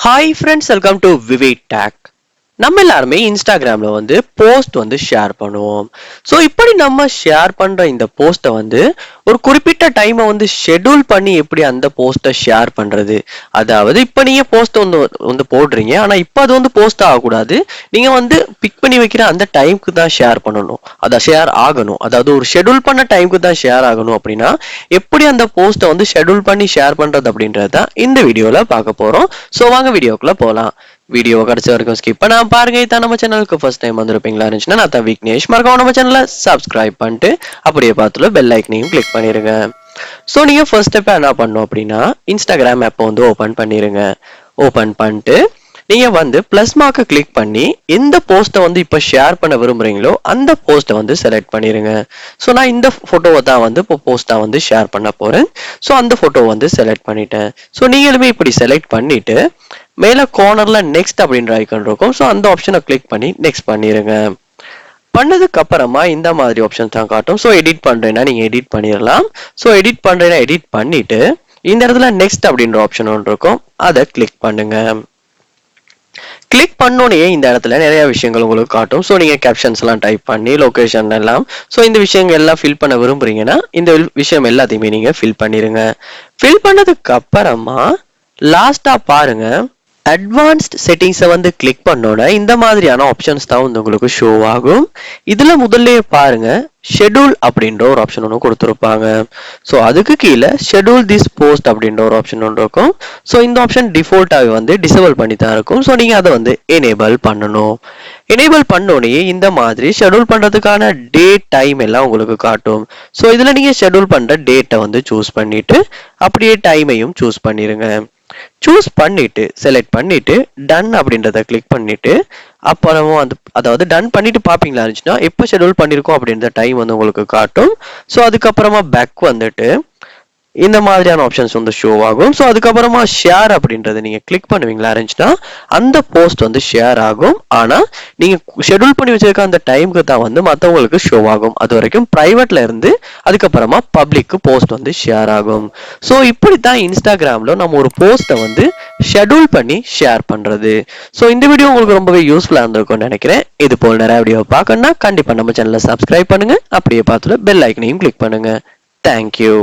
Hi friends, welcome to VividTech. நம்ம எல்லாருமே இன்ஸ்டாகிராம்ல போஸ்ட் ஷேர் பண்ணுவோம். ஸோ இப்படி நம்ம ஷேர் பண்ற இந்த போஸ்ட்டை ஒரு குறிப்பிட்ட டைமை ஷெட்யூல் பண்ணி எப்படி அந்த போஸ்ட்டை ஷேர் பண்றது. அதாவது இப்போ நீங்க போஸ்ட் போடுறீங்க, ஆனா இப்போ அது போஸ்ட் ஆகக்கூடாது. நீங்க பிக் பண்ணி வைக்கிற அந்த டைமுக்கு தான் ஷேர் பண்ணணும், அதை ஷேர் ஆகணும். அதாவது ஒரு ஷெட்யூல் பண்ண டைமுக்கு தான் ஷேர் ஆகணும். அப்படின்னா எப்படி அந்த போஸ்ட்டை ஷெட்யூல் பண்ணி ஷேர் பண்றது அப்படின்றது தான் இந்த வீடியோல பார்க்க போறோம். ஸோ வாங்க வீடியோக்குள்ள போகலாம். வீடியோ கடைசி வரைக்கும் ஸ்கிப் பண்ணாம பாருங்க. இதான் நம்ம சேனலுக்கு ஃபர்ஸ்ட் டைம் வந்திருப்பீங்களா இருந்துச்சுன்னா நான் தான் விக்னேஷ். மறக்காம நம்ம சேனலை சப்ஸ்கிரைப் பண்ணிட்டு அப்படியே பார்த்துட்டு பெல் ஐக்கனையும் கிளிக் பண்ணிருங்க. ஸோ நீங்க ஃபர்ஸ்ட் ஸ்டெப் என்ன பண்ணும் அப்படின்னா இன்ஸ்டாகிராம் ஆப்பை ஓபன் பண்ணிருங்க. ஓபன் பண்ணிட்டு நீங்க பிளஸ் மார்க்கை கிளிக் பண்ணி எந்த போஸ்ட்டை இப்போ ஷேர் பண்ண விரும்புறீங்களோ அந்த போஸ்ட்டை செலக்ட் பண்ணிருங்க. ஸோ நான் இந்த போட்டோவை தான் இப்போ போஸ்டா ஷேர் பண்ண போறேன். ஸோ அந்த போட்டோவை செலக்ட் பண்ணிட்டேன். ஸோ நீங்களுமே இப்படி செலக்ட் பண்ணிட்டு மேல கார்னர்ல நெக்ஸ்ட் அப்படின்ற ஐக்கான் இருக்கும். ஸோ அந்த ஆப்ஷனை கிளிக் பண்ணி நெக்ஸ்ட் பண்ணிருங்க. பண்ணதுக்கு அப்புறமா இந்த மாதிரி ஆப்ஷன் தான் காட்டும். ஸோ எடிட் பண்றேன்னா நீங்க எடிட் பண்ணிடலாம். ஸோ எடிட் பண்றேன்னா எடிட் பண்ணிட்டு இந்த இடத்துல நெக்ஸ்ட் அப்படின்ற ஆப்ஷன் ஒன்று இருக்கும், அதை கிளிக் பண்ணுங்க. கிளிக் பண்ணோடனே இந்த இடத்துல நிறைய விஷயங்கள் உங்களுக்கு காட்டும். ஸோ நீங்க கேப்ஷன்ஸ் எல்லாம் டைப் பண்ணி லொகேஷன் எல்லாம் ஸோ இந்த விஷயங்கள் எல்லாம் ஃபில் பண்ண விரும்புறீங்கன்னா இந்த விஷயம் எல்லாத்தையுமே நீங்க ஃபில் பண்ணிருங்க. ஃபில் பண்ணதுக்கு அப்புறமா லாஸ்டா பாருங்க, அட்வான்ஸ்ட் செட்டிங்ஸை கிளிக் பண்ணோட இந்த மாதிரியான ஆப்ஷன்ஸ் தான் உங்களுக்கு ஷோ ஆகும். இதுல முதல்ல பாருங்க, ஷெட்யூல் அப்படின்ற ஒரு ஆப்ஷன் ஒன்று கொடுத்துருப்பாங்க. ஸோ அதுக்கு கீழே ஷெட்யூல் திஸ் போஸ்ட் அப்படின்ற ஒரு ஆப்ஷன் ஒன்று இருக்கும். ஸோ இந்த ஆப்ஷன் டிஃபால்ட்டாகவே டிசேபிள் பண்ணி தான் இருக்கும். ஸோ நீங்க அதை எனேபிள் பண்ணணும். எனேபிள் பண்ணோடனே இந்த மாதிரி ஷெட்யூல் பண்றதுக்கான டேட் டைம் எல்லாம் உங்களுக்கு காட்டும். ஸோ இதுல நீங்க ஷெட்யூல் பண்ற டேட்டை சூஸ் பண்ணிட்டு அப்படியே டைமையும் சூஸ் பண்ணிருங்க. சூஸ் பண்ணிட்டு செலக்ட் பண்ணிட்டு டன் அப்படின்றத கிளிக் பண்ணிட்டு அப்புறமும் அதாவது டன் பண்ணிட்டு பாப்பீங்களா இருந்துச்சுன்னா எப்போ ஷெட்யூல் பண்ணிருக்கோம் அப்படின்ற டைம் உங்களுக்கு காட்டும். ஸோ அதுக்கப்புறமா பேக் வந்துட்டு இந்த மாதிரியான ஆப்ஷன்ஸ் ஷோ ஆகும். ஸோ அதுக்கப்புறமா ஷேர் அப்படின்றத நீங்க கிளிக் பண்ணுவீங்களா இருந்துச்சுன்னா அந்த போஸ்ட் ஷேர் ஆகும். ஆனா நீங்க ஷெட்யூல் பண்ணி வச்சிருக்க அந்த டைமுக்கு தான் மற்றவங்களுக்கு ஷோ ஆகும். அது வரைக்கும் பிரைவேட்ல இருந்து அதுக்கப்புறமா பப்ளிக்கு போஸ்ட் ஷேர் ஆகும். ஸோ இப்படித்தான் இன்ஸ்டாகிராம்ல நம்ம ஒரு போஸ்ட்டை ஷெட்யூல் பண்ணி ஷேர் பண்றது. ஸோ இந்த வீடியோ உங்களுக்கு ரொம்பவே யூஸ்ஃபுல்லா இருந்திருக்கும்னு நினைக்கிறேன். இது போல் நிறைய வீடியோ பார்க்கணும்னா கண்டிப்பா நம்ம சேனலை சப்ஸ்கிரைப் பண்ணுங்க. அப்படியே பார்த்துட்டு பெல் ஐக்கனையும் கிளிக் பண்ணுங்க. தேங்க்யூ.